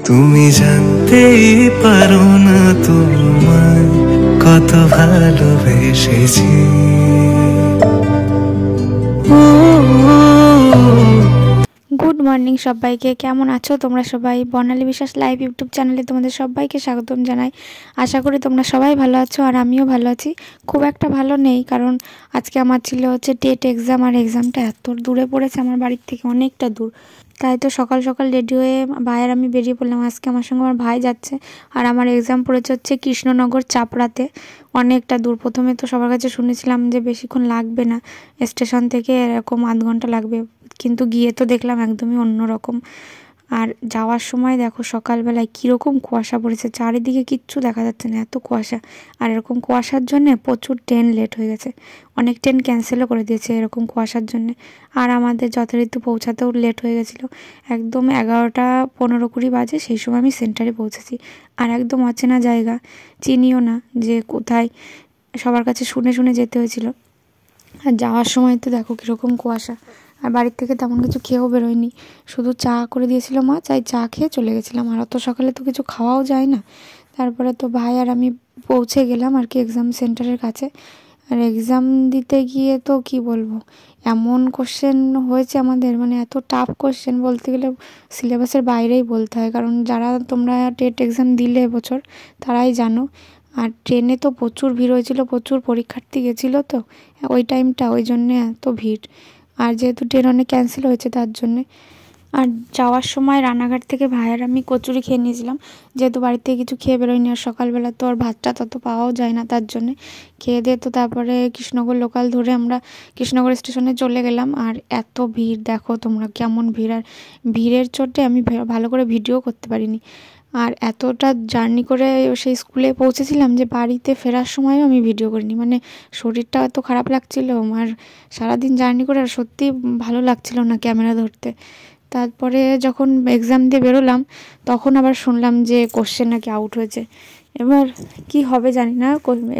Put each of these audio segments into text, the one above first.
তুমি জানতেই পারো না তোমায় কত ভালোবেসেছি। গুড মর্নিং সবাইকে, কেমন আছো তোমরা সবাই? বর্ণালী বিশ্বাস লাইভ ইউটিউব চ্যানেলে তোমাদের সবাইকে স্বাগতম জানাই। আশা করি তোমরা সবাই ভালো আছো আর আমিও ভালো আছি। খুব একটা ভালো নেই, কারণ আজকে আমার ছিল টেট এক্সাম, আর এক্সামটা এত দূরে পড়েছে আমার বাড়ির থেকে, অনেকটা দূর। তাই তো সকাল সকাল রেডি হয়ে ভাই আর আমি বেরিয়ে পড়লাম। আজকে আমার সঙ্গে আমার ভাই যাচ্ছে, আর আমার এক্সাম পড়েছে কৃষ্ণনগর চাপড়াতে, অনেকটা দূর। প্রথমে তো সবার কাছে শুনেছিলাম যে বেশিক্ষণ লাগবে না, স্টেশন থেকে এরকম আধ ঘন্টা লাগবে, কিন্তু গিয়ে তো দেখলাম একদমই অন্যরকম। আর যাওয়ার সময় দেখো সকালবেলায় কীরকম কুয়াশা পড়েছে, চারিদিকে কিচ্ছু দেখা যাচ্ছে না, এত কুয়াশা। আর এরকম কুয়াশার জন্যে প্রচুর ট্রেন লেট হয়ে গেছে, অনেক ট্রেন ক্যান্সেলও করে দিয়েছে এরকম কুয়াশার জন্যে। আর আমাদের যথারীতি পৌঁছাতেও লেট হয়ে গেছিলো, একদম 11:15-20 বাজে, সেই সময় আমি সেন্টারে পৌঁছেছি। আর একদম অচেনা জায়গা, চিনিও না যে কোথায়, সবার কাছে শুনে শুনে যেতে হয়েছিল। আর যাওয়ার সময় তো দেখো কীরকম কুয়াশা। আর বাড়ির থেকে তেমন কিছু খেয়েও বেরোয়নি, শুধু চা করে দিয়েছিল মা, চাই চা খেয়ে চলে গেছিলাম। আর অত সকালে তো কিছু খাওয়াও যায় না। তারপরে তো ভাই আর আমি পৌঁছে গেলাম আর কি এক্সাম সেন্টারের কাছে। আর এক্সাম দিতে গিয়ে তো কি বলবো, এমন কোশ্চেন হয়েছে আমাদের, মানে এত টাফ কোশ্চেন, বলতে গেলে সিলেবাসের বাইরেই বলতে হয়, কারণ যারা তোমরা টেট এক্সাম দিলে এবছর তারাই জানো। আর ট্রেনে তো প্রচুর ভিড় হয়েছিল, প্রচুর পরীক্ষার্থী গেছিলো তো ওই টাইমটা, ওই জন্যে এত ভিড়। আর যেহেতু ট্রেন অনেক ক্যান্সেল হয়েছে তার জন্যে। আর যাওয়ার সময় রানাঘাট থেকে ভাই আর আমি কচুরি খেয়ে নিয়েছিলাম, যেহেতু বাড়ি থেকে কিছু খেয়ে বেরোয়নি। আর সকালবেলা তো আর ভাতটা তত পাওয়াও যায় না, তার জন্যে খেয়ে দিয়ে তো তারপরে কৃষ্ণনগর লোকাল ধরে আমরা কৃষ্ণনগর স্টেশনে চলে গেলাম। আর এত ভিড় দেখো তোমরা, কেমন ভিড়! আর ভিড়ের চোটে আমি ভালো করে ভিডিও করতে পারিনি। আর এতটা জার্নি করে সেই স্কুলে পৌঁছেছিলাম যে বাড়িতে ফেরার সময়ও আমি ভিডিও করিনি, মানে শরীরটা এত খারাপ লাগছিল। আর সারাদিন জার্নি করে আর সত্যি ভালো লাগছিল না ক্যামেরা ধরতে। তারপরে যখন এক্সাম দিয়ে বেরোলাম, তখন আবার শুনলাম যে কোশ্চেন নাকি আউট হয়েছে। এবার কি হবে জানি না,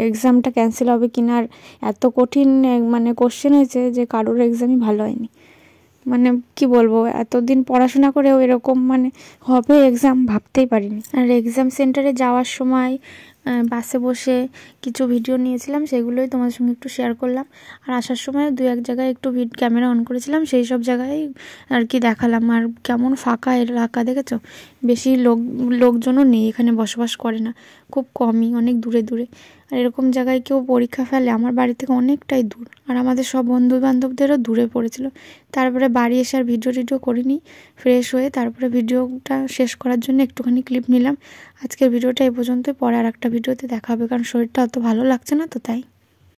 এক্সামটা ক্যান্সেল হবে কিনা। আর এত কঠিন মানে কোশ্চেন হয়েছে যে কারোর এক্সামই ভালো হয়নি। মানে কি বলবো, এতদিন পড়াশোনা করেও এরকম মানে হবে এক্সাম ভাবতেই পারিনি। আর এক্সাম সেন্টারে যাওয়ার সময় বাসে বসে কিছু ভিডিও নিয়েছিলাম, সেগুলোই তোমাদের সঙ্গে একটু শেয়ার করলাম। আর আসার সময় 2-1 জায়গায় একটু ক্যামেরা অন করেছিলাম, সেই সব জায়গায় আর কি দেখালাম। আর কেমন ফাঁকা এলাকা দেখেছো, বেশি লোকজনও নেই, এখানে বসবাস করে না, খুব কমই, অনেক দূরে দূরে। আর এরকম জায়গায় কেউ পরীক্ষা ফেলে আমার বাড়ি থেকে অনেকটাই দূর, আর আমাদের সব বন্ধু বান্ধবদেরও দূরে পড়েছিল। তারপরে বাড়ি এসে আর ভিডিও করিনি, ফ্রেশ হয়ে তারপরে ভিডিওটা শেষ করার জন্য একটুখানি ক্লিপ নিলাম। আজকের ভিডিওটা এই পর্যন্তই, পরে আর একটা ভিডিওতে দেখা হবে, কারণ শরীরটা অত ভালো লাগছে না তো, তাই।